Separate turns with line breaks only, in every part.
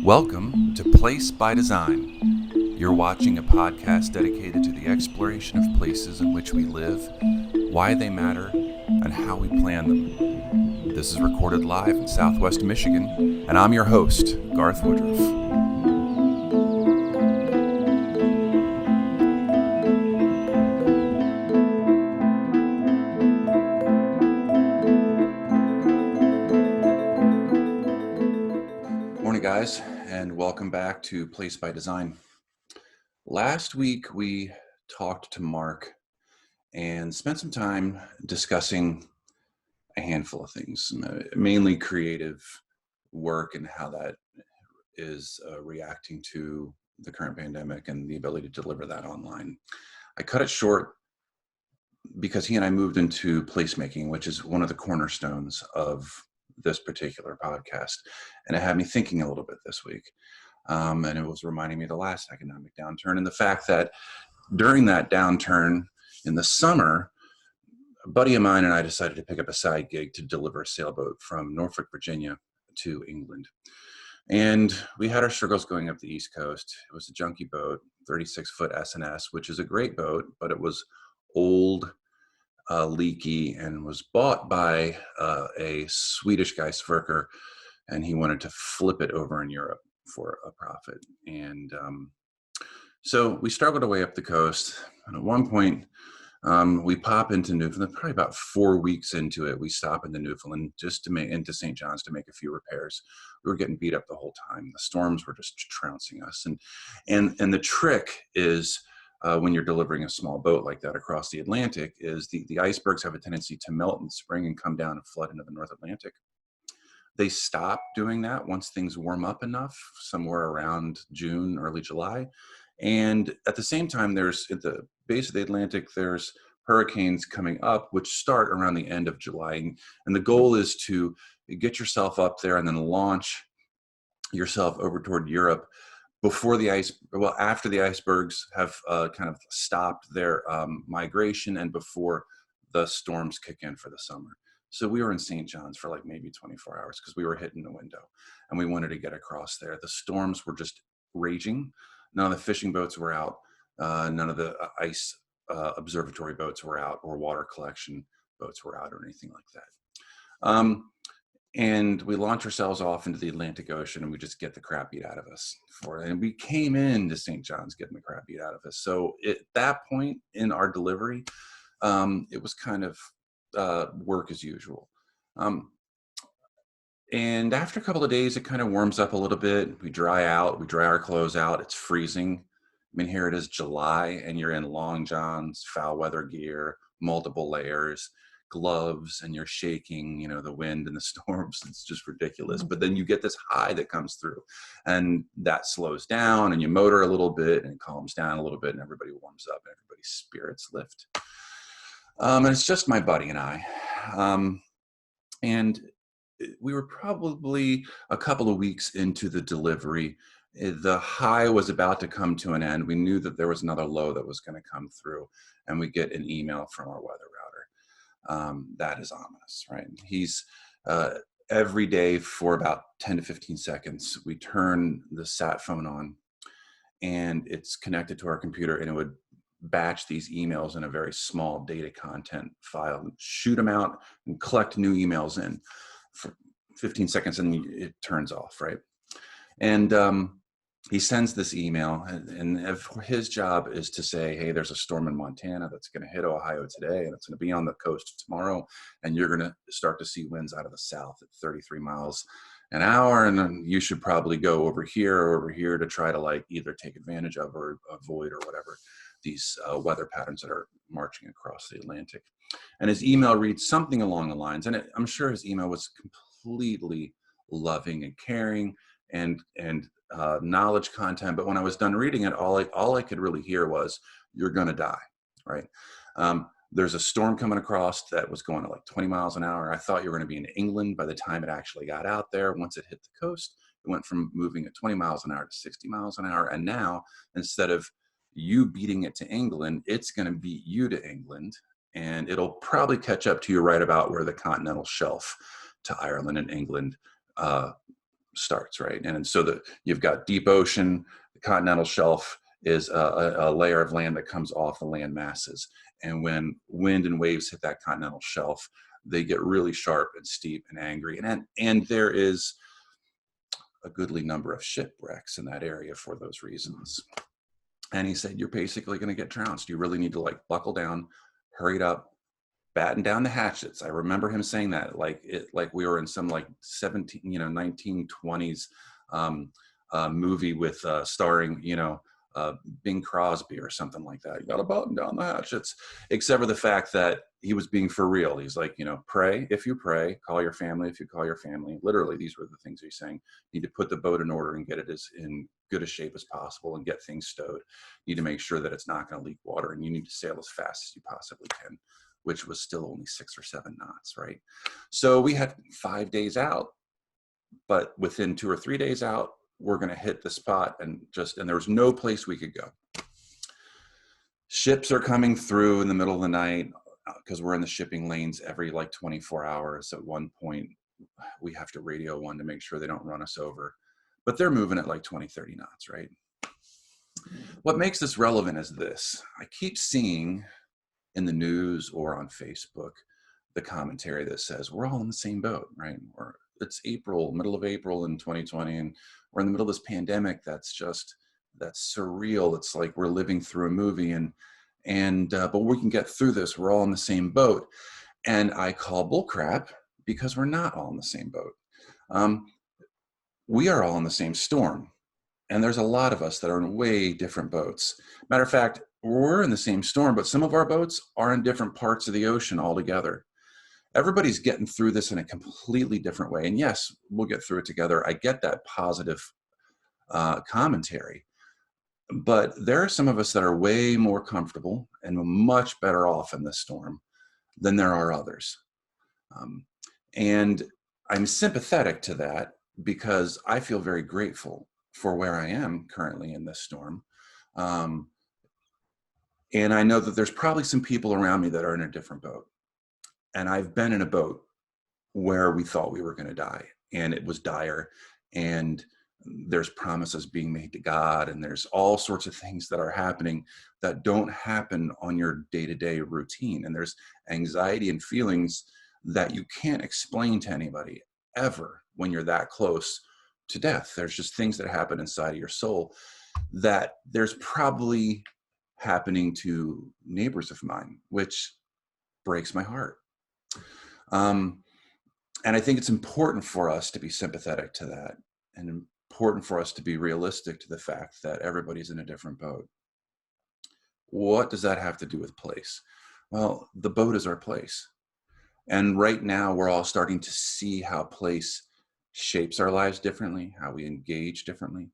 Welcome to Place by Design. You're watching a podcast dedicated to the exploration of places in which we live, why they matter, and how we plan them. This is recorded live in Southwest Michigan, and I'm your host, Garth Woodruff. Morning, guys, and welcome back to Place by Design. Last week, we talked to Mark and spent some time discussing a handful of things, mainly creative work and how that is reacting to the current pandemic and the ability to deliver that online. I cut it short because he and I moved into placemaking, which is one of the cornerstones of this particular podcast. And it had me thinking a little bit this week. And it was reminding me of the last economic downturn and the fact that during that downturn in the summer, a buddy of mine and I decided to pick up a side gig to deliver a sailboat from Norfolk, Virginia to England. And we had our struggles going up the East Coast. It was a junky boat, 36-foot S&S, which is a great boat, but it was old, leaky, and was bought by a Swedish guy, Sverker, and he wanted to flip it over in Europe for a profit. And so we struggled our way up the coast. And at one point, we pop into Newfoundland, probably about 4 weeks into it. We stop into Newfoundland just to make into St. John's to make a few repairs. We were getting beat up the whole time. The storms were just trouncing us. And the trick is when you're delivering a small boat like that across the Atlantic is the icebergs have a tendency to melt in the spring and come down and flood into the North Atlantic. They stop doing that once things warm up enough, somewhere around June, early July. And at the same time, there's at the base of the Atlantic, there's hurricanes coming up, which start around the end of July. And the goal is to get yourself up there and then launch yourself over toward Europe before after the icebergs have kind of stopped their migration and before the storms kick in for the summer. So we were in St. John's for like maybe 24 hours because we were hitting the window and we wanted to get across there. The storms were just raging. None of the fishing boats were out. None of the ice observatory boats were out or water collection boats were out or anything like that. And we launch ourselves off into the Atlantic Ocean and we just get the crap beat out of us for it. And we came into St. John's getting the crap beat out of us. So at that point in our delivery, it was kind of work as usual. And after a couple of days, it kind of warms up a little bit. We dry out, we dry our clothes out. It's freezing. I mean, here it is July and you're in long johns, foul weather gear, multiple layers, gloves, and you're shaking, the wind and the storms. It's just ridiculous. But then you get this high that comes through and that slows down and you motor a little bit and it calms down a little bit and everybody warms up and everybody's spirits lift. And it's just my buddy and I. And we were probably a couple of weeks into the delivery. The high was about to come to an end. We knew that there was another low that was going to come through, and we get an email from our weather router. That is ominous, right? He's every day for about 10 to 15 seconds, we turn the sat phone on, and it's connected to our computer, and it would batch these emails in a very small data content file, and shoot them out, and collect new emails in for 15 seconds, and it turns off, right? And he sends this email, and if his job is to say, hey, there's a storm in Montana that's going to hit Ohio today, and it's going to be on the coast tomorrow, and you're going to start to see winds out of the south at 33 miles an hour, and then you should probably go over here to try to either take advantage of or avoid or whatever these weather patterns that are marching across the Atlantic. And his email reads something along the lines, and I'm sure his email was completely loving and caring and knowledge content. But when I was done reading it, all I could really hear was, "You're going to die," right? There's a storm coming across that was going at 20 miles an hour. I thought you were going to be in England by the time it actually got out there. Once it hit the coast, it went from moving at 20 miles an hour to 60 miles an hour. And now, instead of you beating it to England, it's going to beat you to England. And it'll probably catch up to you right about where the continental shelf to Ireland and England starts, right? And so that you've got deep ocean, the continental shelf is a layer of land that comes off the land masses. And when wind and waves hit that continental shelf, they get really sharp and steep and angry. And there is a goodly number of shipwrecks in that area for those reasons. And he said, you're basically going to get trounced. You really need to like buckle down, hurry it up, batten down the hatchets. I remember him saying that like we were in some like 1920s movie with starring, Bing Crosby or something like that. You got to button down the hatchets, except for the fact that he was being for real. He's like, pray if you pray, call your family if you call your family. Literally, these were the things he's saying. You need to put the boat in order and get it as in good a shape as possible and get things stowed. You need to make sure that it's not going to leak water, and you need to sail as fast as you possibly can, which was still only 6 or 7 knots, right? So we had 5 days out, but within 2 or 3 days out, we're going to hit the spot, and there was no place we could go. Ships are coming through in the middle of the night because we're in the shipping lanes every like 24 hours. At one point, we have to radio one to make sure they don't run us over, but they're moving at like 20, 30 knots, right? What makes this relevant is this. I keep seeing in the news or on Facebook the commentary that says we're all in the same boat, right? Or it's April, middle of April in 2020, and we're in the middle of this pandemic that's surreal. It's like we're living through a movie, but we can get through this. We're all in the same boat. And I call bullcrap because we're not all in the same boat. We are all in the same storm. And there's a lot of us that are in way different boats. Matter of fact, we're in the same storm, but some of our boats are in different parts of the ocean altogether. Everybody's getting through this in a completely different way. And yes, we'll get through it together. I get that positive commentary. But there are some of us that are way more comfortable and much better off in this storm than there are others. And I'm sympathetic to that because I feel very grateful for where I am currently in this storm. And I know that there's probably some people around me that are in a different boat. And I've been in a boat where we thought we were going to die, and it was dire, and there's promises being made to God, and there's all sorts of things that are happening that don't happen on your day-to-day routine. And there's anxiety and feelings that you can't explain to anybody ever when you're that close to death. There's just things that happen inside of your soul that there's probably happening to neighbors of mine, which breaks my heart. And I think it's important for us to be sympathetic to that, and important for us to be realistic to the fact that everybody's in a different boat. What does that have to do with place? Well, the boat is our place. And right now we're all starting to see how place shapes our lives differently, how we engage differently.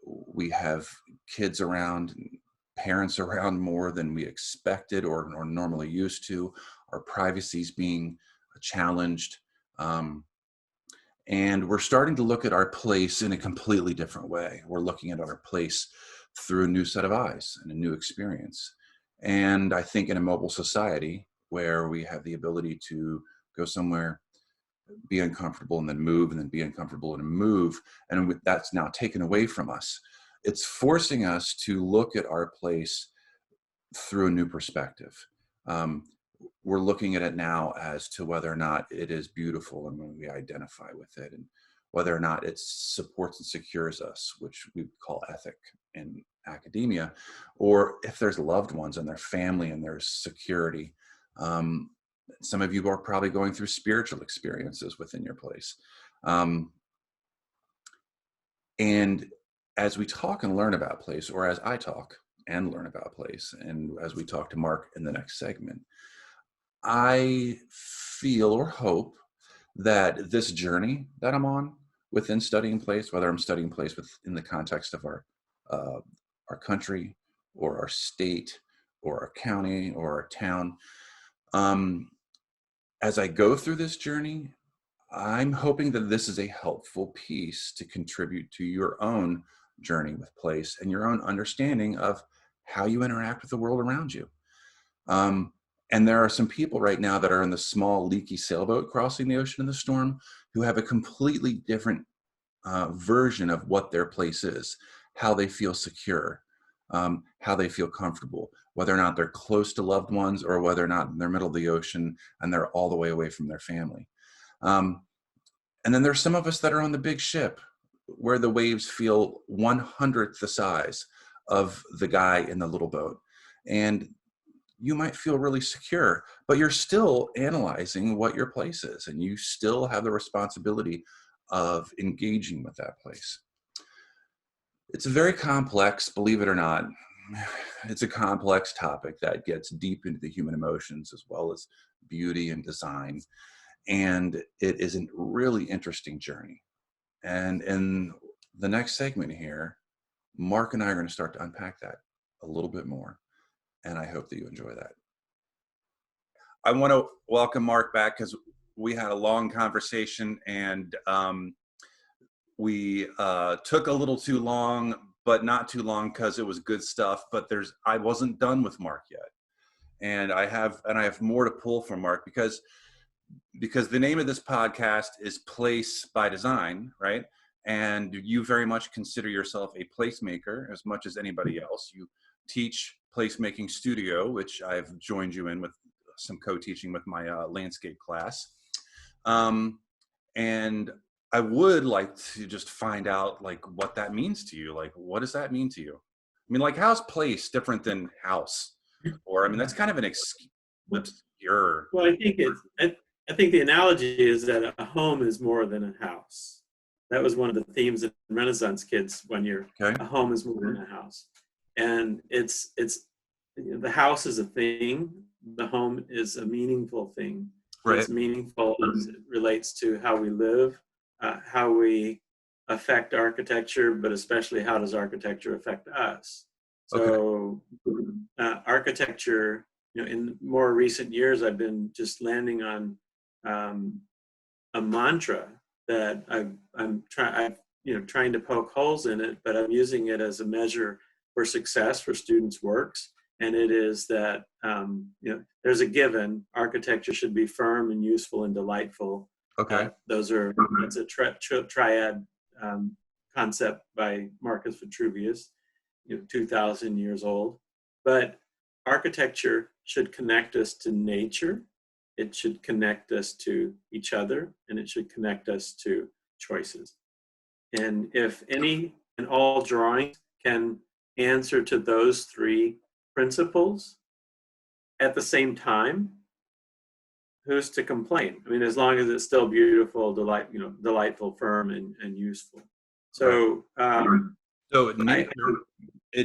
We have kids around, parents around more than we expected or normally used to. Our privacy's being challenged. And we're starting to look at our place in a completely different way. We're looking at our place through a new set of eyes and a new experience. And I think in a mobile society where we have the ability to go somewhere, be uncomfortable, and then move, and then be uncomfortable and move, and that's now taken away from us. It's forcing us to look at our place through a new perspective. We're looking at it now as to whether or not it is beautiful and when we identify with it, and whether or not it supports and secures us, which we call ethic in academia, or if there's loved ones and their family and there's security. Some of you are probably going through spiritual experiences within your place. And as we talk and learn about place, or as I talk and learn about place, and as we talk to Mark in the next segment, I feel or hope that this journey that I'm on within studying place, whether I'm studying place within the context of our country or our state or our county or our town, as I go through this journey, I'm hoping that this is a helpful piece to contribute to your own journey with place and your own understanding of how you interact with the world around you. And there are some people right now that are in the small leaky sailboat crossing the ocean in the storm who have a completely different version of what their place is, how they feel secure, how they feel comfortable, whether or not they're close to loved ones or whether or not they're middle of the ocean and they're all the way away from their family. And then there's some of us that are on the big ship where the waves feel 1/100th the size of the guy in the little boat. And you might feel really secure, but you're still analyzing what your place is, and you still have the responsibility of engaging with that place. It's a very complex, believe it or not, it's a complex topic that gets deep into the human emotions as well as beauty and design. And it is a really interesting journey. And in the next segment here, Mark and I are going to start to unpack that a little bit more. And I hope that you enjoy that. I want to welcome Mark back because we had a long conversation and we took a little too long, but not too long because it was good stuff. But I wasn't done with Mark yet. And I have more to pull from Mark because the name of this podcast is Place by Design, right? And you very much consider yourself a placemaker as much as anybody else. You teach placemaking studio, which I've joined you in with some co-teaching with my landscape class. And I would like to just find out like what that means to you. Like, what does that mean to you? I mean, like, how's place different than house? Or, I mean, that's kind of an obscure.
Well, I think the analogy is that a home is more than a house. That was one of the themes of Renaissance kids one year.
Okay.
A home is more than a house. And it's the house is a thing. The home is a meaningful thing.
Right.
It's meaningful as it relates to how we live, how we affect architecture, but especially how does architecture affect us? So architecture, in more recent years, I've been just landing on a mantra that I'm trying to poke holes in it, but I'm using it as a measure for success for students' works. And it is that, there's a given, architecture should be firm and useful and delightful.
Okay.
That's a triad concept by Marcus Vitruvius, 2,000 years old. But architecture should connect us to nature. It should connect us to each other, and it should connect us to choices. And if any and all drawings can answer to those three principles at the same time, who's to complain? I mean, as long as it's still beautiful, delightful, firm, and useful. So,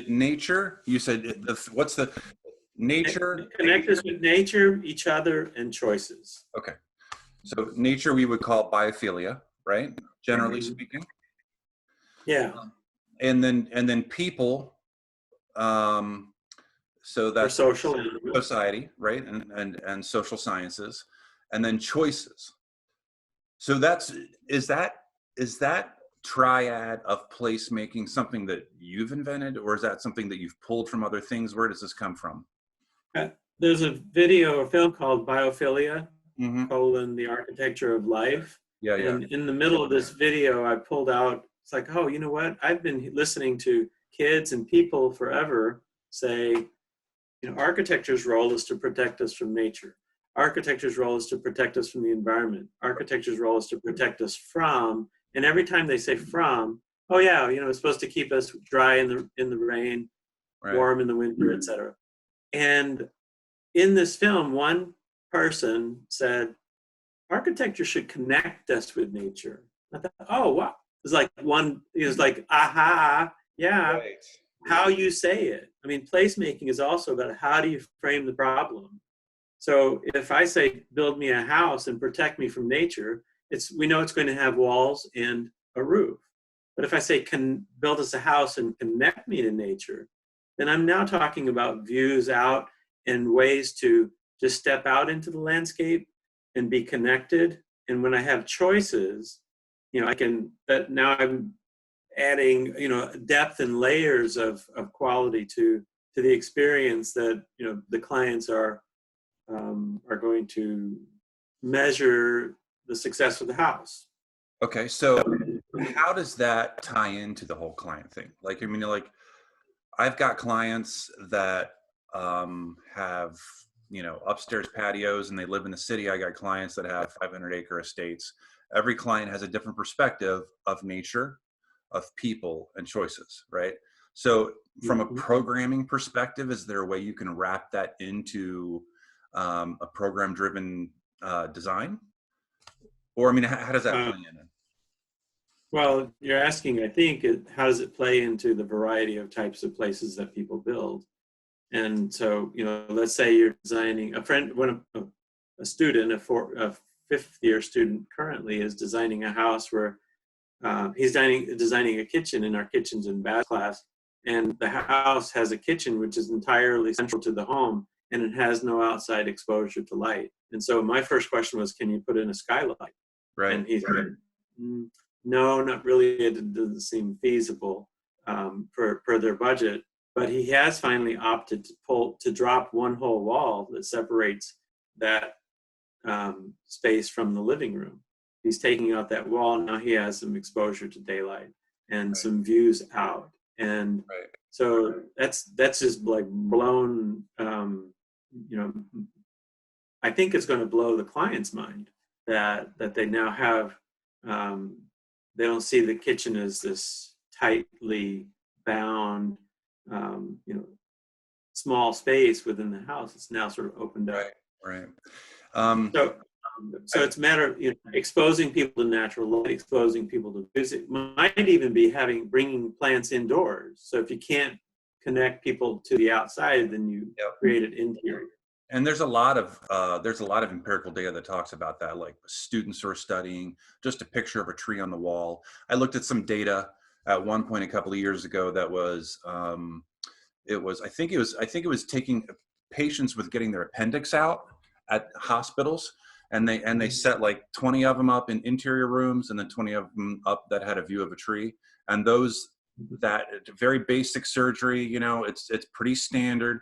nature. You said what's the nature?
Connect us with nature, each other, and choices.
Okay. So nature we would call biophilia, right? Generally speaking.
Yeah.
And then people. So that's
social
society, right? And social sciences, and then choices. So is that triad of placemaking something that you've invented, or is that something that you've pulled from other things? Where does this come from?
There's a film called Biophilia, the Architecture of Life.
Yeah.
And in the middle of this video, I pulled out, it's like, oh, you know what? I've been listening to kids and people forever say, architecture's role is to protect us from nature. Architecture's role is to protect us from the environment. Architecture's role is to protect us from, and every time they say from, oh yeah, it's supposed to keep us dry in the rain, right, warm in the winter, etc. And in this film, one person said, architecture should connect us with nature. I thought, oh wow. It was like, aha, yeah. Right. How you say it. I mean, placemaking is also about how do you frame the problem. So if I say, build me a house and protect me from nature, we know it's going to have walls and a roof. But if I say, build us a house and connect me to nature, then I'm now talking about views out and ways to just step out into the landscape and be connected. And when I have choices, now I'm adding, depth and layers of quality to the experience that, the clients are are going to measure the success of the house.
Okay, so how does that tie into the whole client thing? Like, I mean, like, I've got clients that have, upstairs patios and they live in the city. I got clients that have 500-acre estates. Every client has a different perspective of nature, of people, and choices, right? So from a programming perspective, is there a way you can wrap that into a program-driven design? Or, I mean, how does that play in?
Well, you're asking, I think, how does it play into the variety of types of places that people build? And so, let's say you're designing a student, a fifth-year student currently is designing a house where he's designing a kitchen, and our kitchen's in bad class, and the house has a kitchen which is entirely central to the home, and it has no outside exposure to light. And so my first question was, can you put in a skylight?
Right.
And he said, no, not really. It doesn't seem feasible for their budget. But he has finally opted to drop one whole wall that separates that space from the living room. He's taking out that wall. Now he has some exposure to daylight and some views out. And so that's just like blown, I think it's going to blow the client's mind that they now have, they don't see the kitchen as this tightly bound, small space within the house. It's now sort of opened up.
Right.
So it's a matter of exposing people to natural light, exposing people to music. Might even be bringing plants indoors. So if you can't connect people to the outside, then you create an interior.
And there's a lot of empirical data that talks about that, like students who are studying just a picture of a tree on the wall. I looked at some data at one point a couple of years ago that was I think it was taking patients with getting their appendix out at hospitals, and they set like 20 of them up in interior rooms and then 20 of them up that had a view of a tree. And those, that very basic surgery, it's pretty standard.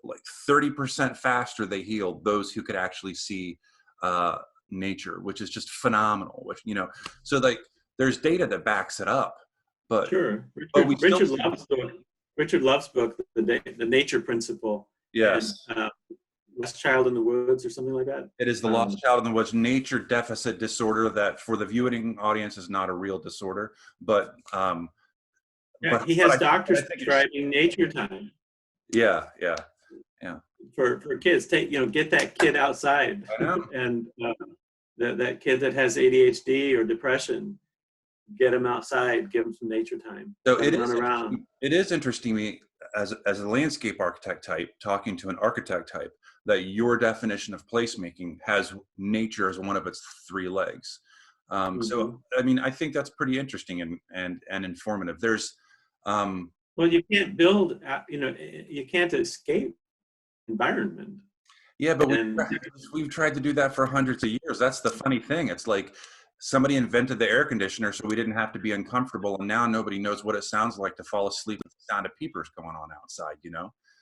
Like 30% faster they healed those who could actually see nature, which is just phenomenal. Which, so like there's data that backs it up. But
sure, Richard Love's book, the Nature Principle.
Yes.
And, Lost Child in the Woods or something like that.
It is the Lost Child in the Woods nature deficit disorder that for the viewing audience is not a real disorder, but
he has doctors prescribing nature time.
Yeah.
For kids, get that kid outside.
I know.
And that kid that has ADHD or depression, get him outside, give him some nature time.
So
it
is interesting me as a landscape architect type, talking to an architect type, that your definition of placemaking has nature as one of its three legs. So, I mean, I think that's pretty interesting and informative. There's,
well, you can't build, you can't escape environment.
Yeah, but we've tried to do that for hundreds of years. That's the funny thing. It's like somebody invented the air conditioner so we didn't have to be uncomfortable, and now nobody knows what it sounds like to fall asleep with the sound of peepers going on outside,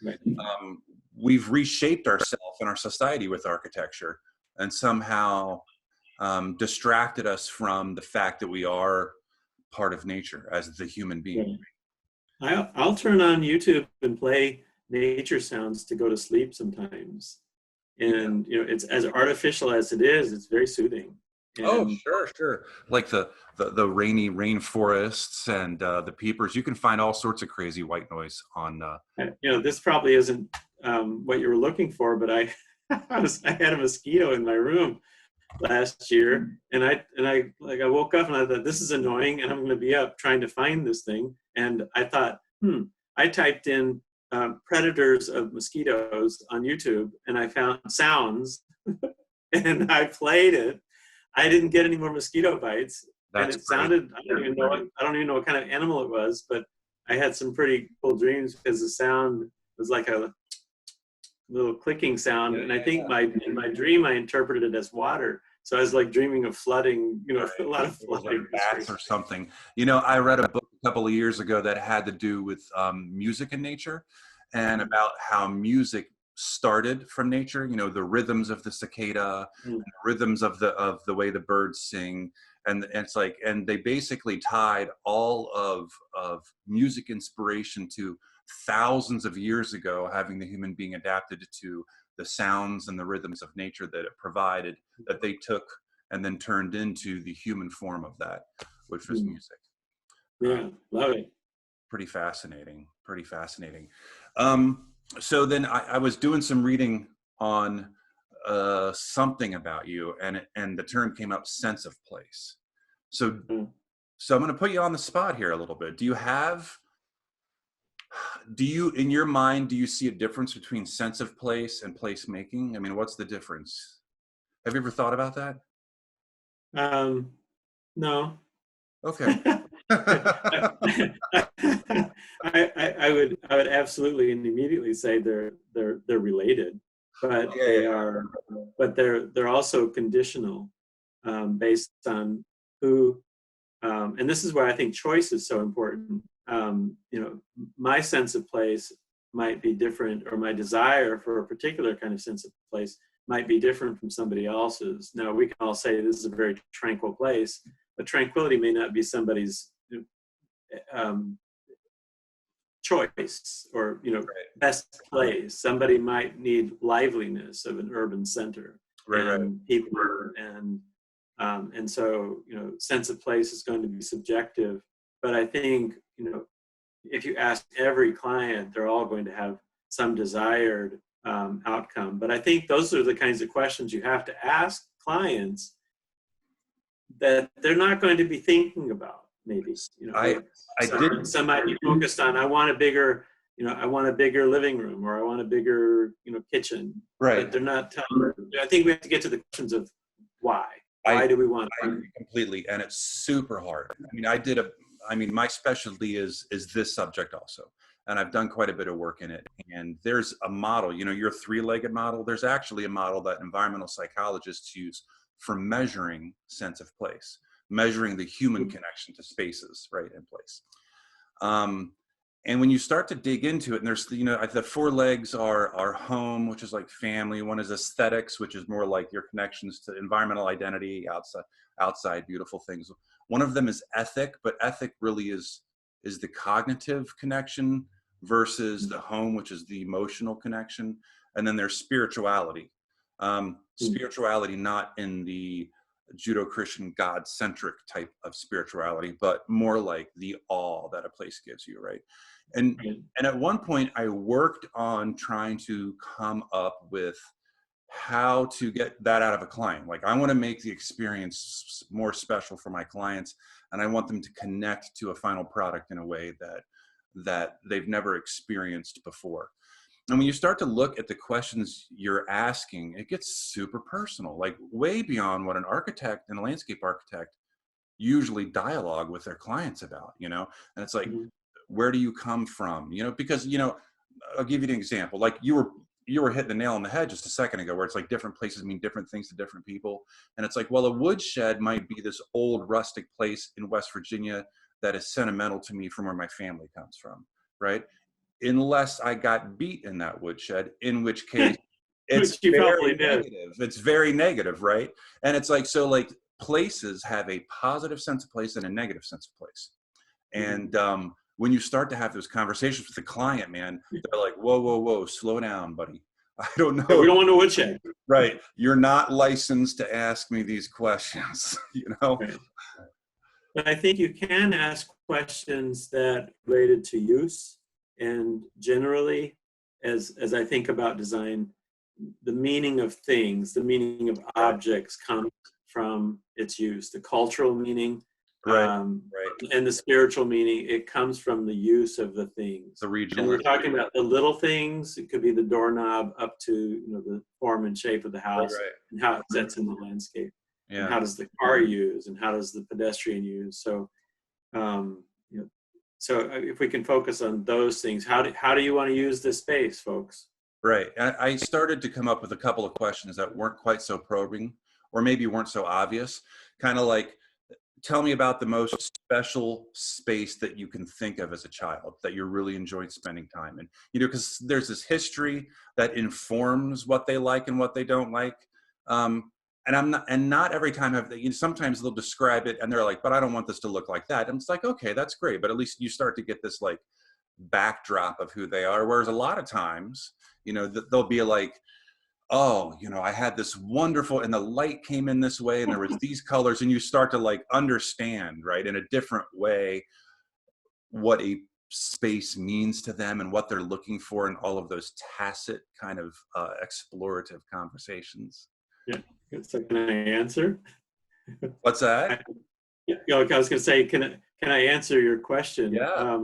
Right.
We've reshaped ourselves and our society with architecture, and somehow distracted us from the fact that we are part of nature as the human being.
Right. I'll turn on YouTube and play nature sounds to go to sleep sometimes. And, it's as artificial as it is, it's very soothing. And
sure. Like the rainy rainforests and the peepers. You can find all sorts of crazy white noise on.
This probably isn't what you were looking for, but I had a mosquito in my room last year, and I woke up and I thought, this is annoying, and I'm going to be up trying to find this thing, and I thought, I typed in predators of mosquitoes on YouTube, and I found sounds, and I played it. I didn't get any more mosquito bites.
That's
and it sounded, I don't even know what kind of animal it was, but I had some pretty cool dreams because the sound was like a little clicking sound. And I think in my dream, I interpreted it as water. So I was like dreaming of flooding, a lot of flooding.
Like bats or something. I read a book a couple of years ago that had to do with music and nature, and about how music started from nature, you know, the rhythms of the cicada, and the rhythms of the way the birds sing. And it's like, and they basically tied all of music inspiration to thousands of years ago, having the human being adapted to the sounds and the rhythms of nature that it provided, that they took and then turned into the human form of that, which was music.
Yeah, love it.
Pretty fascinating, pretty fascinating. So then I was doing some reading on something about you, and the term came up, sense of place. So so I'm going to put you on the spot here a little bit. Do you, in your mind, do you see a difference between sense of place and placemaking? I mean, what's the difference? Have you ever thought about that?
No.
Okay.
I would absolutely and immediately say they're related, but they're also conditional, based on who, and this is why I think choice is so important. You know, my sense of place might be different, or my desire for a particular kind of sense of place might be different from somebody else's. Now, we can all say this is a very tranquil place, but tranquility may not be somebody's choice, or, you know, best place. Somebody might need liveliness of an urban center, and people, and so, you know, sense of place is going to be subjective. But I think, you know, if you ask every client, they're all going to have some desired outcome. But I think those are the kinds of questions you have to ask clients that they're not going to be thinking about. Maybe, you know, some might be focused on, I want a bigger, you know, I want a bigger living room, or I want a bigger, you know, kitchen. But they're not telling. I think we have to get to the questions of why. Why do we want it?
I agree completely, and it's super hard. I mean, my specialty is this subject also, and I've done quite a bit of work in it. And there's a model, you know, your three-legged model. There's actually a model that environmental psychologists use for measuring sense of place, measuring the human connection to spaces, right, in place. And when you start to dig into it, and there's, you know, the four legs are home, which is like family. One is aesthetics, which is more like your connections to environmental identity, outside beautiful things. One of them is ethic, but ethic really is the cognitive connection versus the home, which is the emotional connection. And then there's spirituality. Spirituality not in the Judeo-Christian God-centric type of spirituality, but more like the awe that a place gives you, right? And at one point I worked on trying to come up with how to get that out of a client. Like, I want to make the experience more special for my clients, and I want them to connect to a final product in a way that they've never experienced before. And when you start to look at the questions you're asking, it gets super personal, like way beyond what an architect and a landscape architect usually dialogue with their clients about, you know? And it's like, where do you come from? You know, because, you know, I'll give you an example. Like, you were hitting the nail on the head just a second ago, where it's like different places mean different things to different people. And it's like, well, a woodshed might be this old rustic place in West Virginia that is sentimental to me from where my family comes from, right? Unless I got beat in that woodshed, in which case it's very negative. It's very negative, right? And it's like, so like, places have a positive sense of place and a negative sense of place. And when you start to have those conversations with the client, man, they're like, whoa, slow down, buddy. I don't know.
We don't want a woodshed.
Right. You're not licensed to ask me these questions, you know?
Right. But I think you can ask questions that related to use. And generally, as I think about design, the meaning of things, the meaning of objects comes from its use. The cultural meaning, and the spiritual meaning, it comes from the use of the things.
The regional.
And we're talking about the little things. It could be the doorknob up to, you know, the form and shape of the house, and how it sets in the landscape. And how does the car use, and how does the pedestrian use? So, you know, so if we can focus on those things, how do you want to use this space, folks?
Right. And I started to come up with a couple of questions that weren't quite so probing, or maybe weren't so obvious. Kind of like, tell me about the most special space that you can think of as a child that you really enjoyed spending time in. You know, because there's this history that informs what they like and what they don't like. And not every time have they, you know, sometimes they'll describe it and they're like, but I don't want this to look like that. And it's like, okay, that's great. But at least you start to get this like backdrop of who they are. Whereas a lot of times, you know, they'll be like, oh, you know, I had this wonderful, and the light came in this way and there was these colors, and you start to like understand, right, in a different way what a space means to them and what they're looking for in all of those tacit kind of explorative conversations.
Yeah. So can I answer?
What's that?
Yeah, I was going to say, can I answer your question?
Yeah.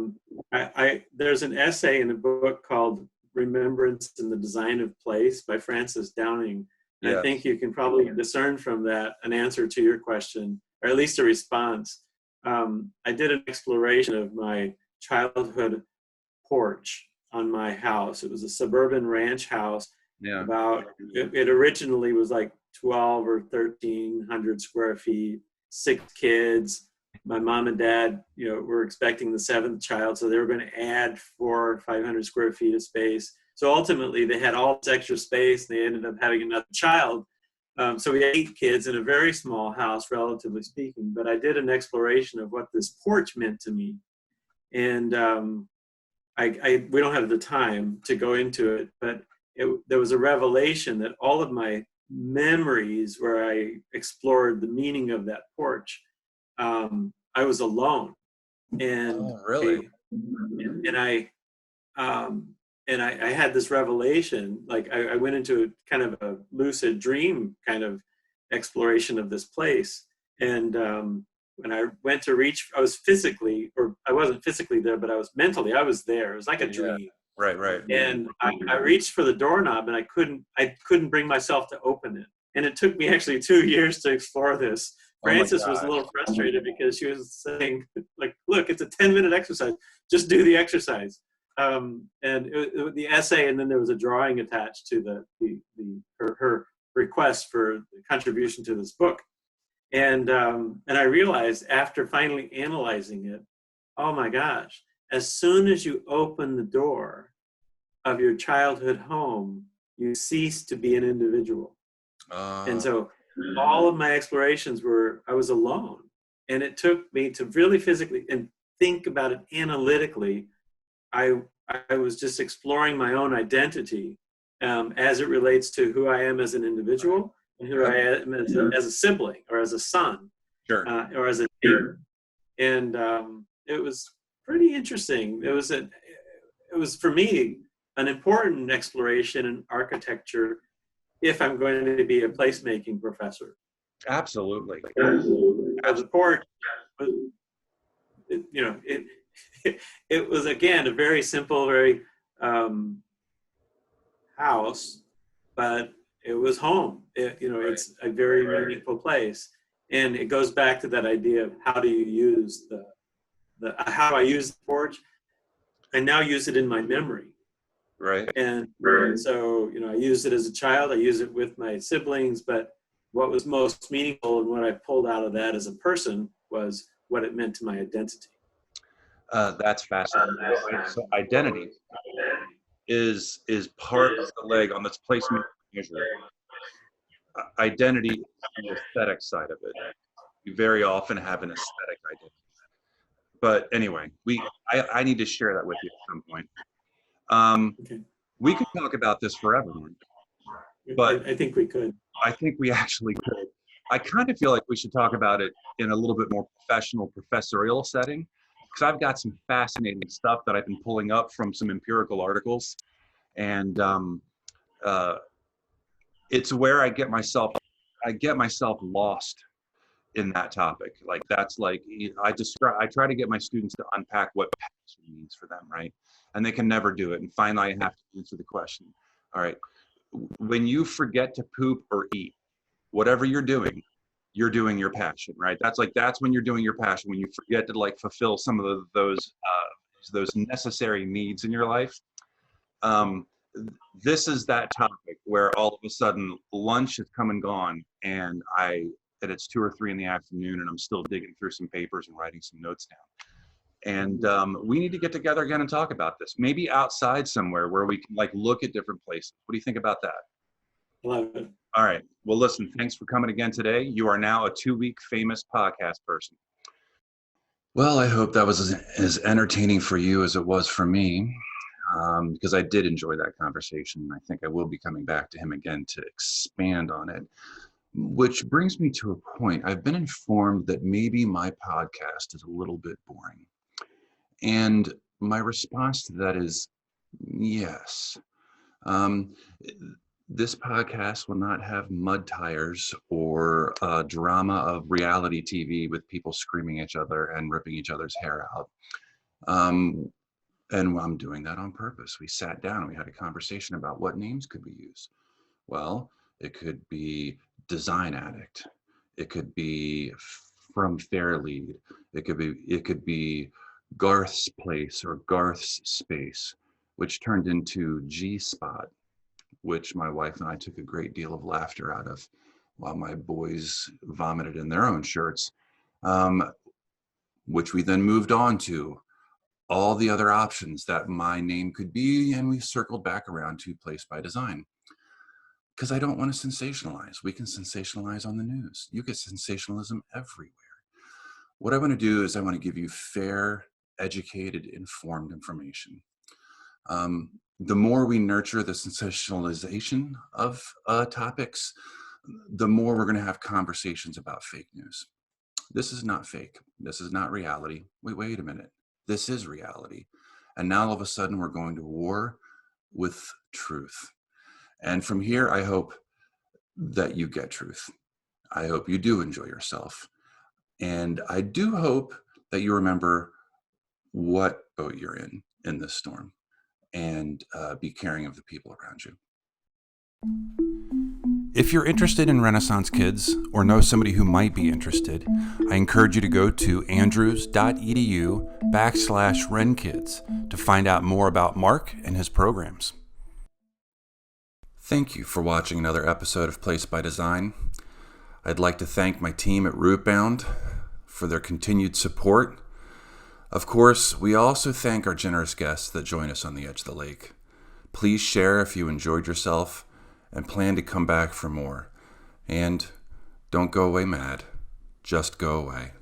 There's an essay in a book called Remembrance and the Design of Place by Francis Downing. And
Yes.
I think you can probably discern from that an answer to your question, or at least a response. I did an exploration of my childhood porch on my house. It was a suburban ranch house.
Yeah.
It originally was like 12 or 1,300 square feet, 6 kids. My mom and dad, you know, were expecting the 7th child, so they were going to add 400 or 500 square feet of space. So ultimately, they had all this extra space, and they ended up having another child. So we had 8 kids in a very small house, relatively speaking. But I did an exploration of what this porch meant to me, and we don't have the time to go into it, but there was a revelation that all of my memories where I explored the meaning of that porch, I was alone, and
really?
I had this revelation. Like I went into a kind of a lucid dream kind of exploration of this place, and when I went to reach, I wasn't physically there, but I was mentally, I was there. It was like a dream.
Yeah. Right.
And I reached for the doorknob, and I couldn't bring myself to open it. And it took me actually 2 years to explore this. Frances was a little frustrated because she was saying, like, look, it's a 10-minute exercise. Just do the exercise. And the essay, and then there was a drawing attached to her request for contribution to this book. And I realized after finally analyzing it, oh my gosh, as soon as you open the door of your childhood home, you cease to be an individual. And so all of my explorations I was alone. And it took me to really physically and think about it analytically. I was just exploring my own identity as it relates to who I am as an individual and who I am as a sibling or as a son,
Sure.
Or as a neighbor. And it was pretty interesting. It was for me an important exploration in architecture if I'm going to be a placemaking professor.
Absolutely.
As a porch, it was again a very simple, very house, but it was home. It's a very meaningful place, and it goes back to that idea of how do you use how I use the porch. I now use it in my memory.
Right.
And so, I used it as a child. I use it with my siblings. But what was most meaningful and what I pulled out of that as a person was what it meant to my identity.
That's fascinating. So identity is part of the leg on this placement measure. Identity is the aesthetic side of it. You very often have an aesthetic identity. But anyway, I need to share that with you at some point.
Okay.
We could talk about this forever, but
I think we could.
I think we actually could. I kind of feel like we should talk about it in a little bit more professional, professorial setting, because I've got some fascinating stuff that I've been pulling up from some empirical articles, and it's where I get myself lost in that topic. Like that's like I try to get my students to unpack what passion means for them, right? And they can never do it. And finally, I have to answer the question. All right, when you forget to poop or eat, whatever you're doing your passion, right? That's when you're doing your passion, when you forget to like fulfill some of those necessary needs in your life. This is that topic where all of a sudden lunch has come and gone, and I and it's 2 or 3 in the afternoon, and I'm still digging through some papers and writing some notes down. And we need to get together again and talk about this, maybe outside somewhere where we can like look at different places. What do you think about that?
Love it.
All right. Well, listen, thanks for coming again today. You are now a 2-week famous podcast person. Well, I hope that was as entertaining for you as it was for me, because I did enjoy that conversation. I think I will be coming back to him again to expand on it, which brings me to a point. I've been informed that maybe my podcast is a little bit boring. And my response to that is yes. This podcast will not have mud tires or drama of reality TV with people screaming at each other and ripping each other's hair out. And I'm doing that on purpose. We sat down and we had a conversation about what names could we use. Well, it could be Design Addict. It could be From Fairlead. It could be Garth's Place or Garth's Space, which turned into G-Spot, which my wife and I took a great deal of laughter out of while my boys vomited in their own shirts, which we then moved on to all the other options that my name could be, and we circled back around to Place by Design. Because I don't want to sensationalize. We can sensationalize on the news. You get sensationalism everywhere. What I want to do is I want to give you fair, educated, informed information. The more we nurture the sensationalization of topics, the more we're going to have conversations about fake news. This is not fake. This is not reality. Wait a minute. This is reality. And now all of a sudden we're going to war with truth. And from here, I hope that you get truth. I hope you do enjoy yourself. And I do hope that you remember what boat you're in this storm, and be caring of the people around you. If you're interested in Renaissance Kids or know somebody who might be interested, I encourage you to go to andrews.edu/renkids to find out more about Mark and his programs. Thank you for watching another episode of Place by Design. I'd like to thank my team at Rootbound for their continued support. Of course, we also thank our generous guests that join us on the edge of the lake. Please share if you enjoyed yourself and plan to come back for more. And don't go away mad. Just go away.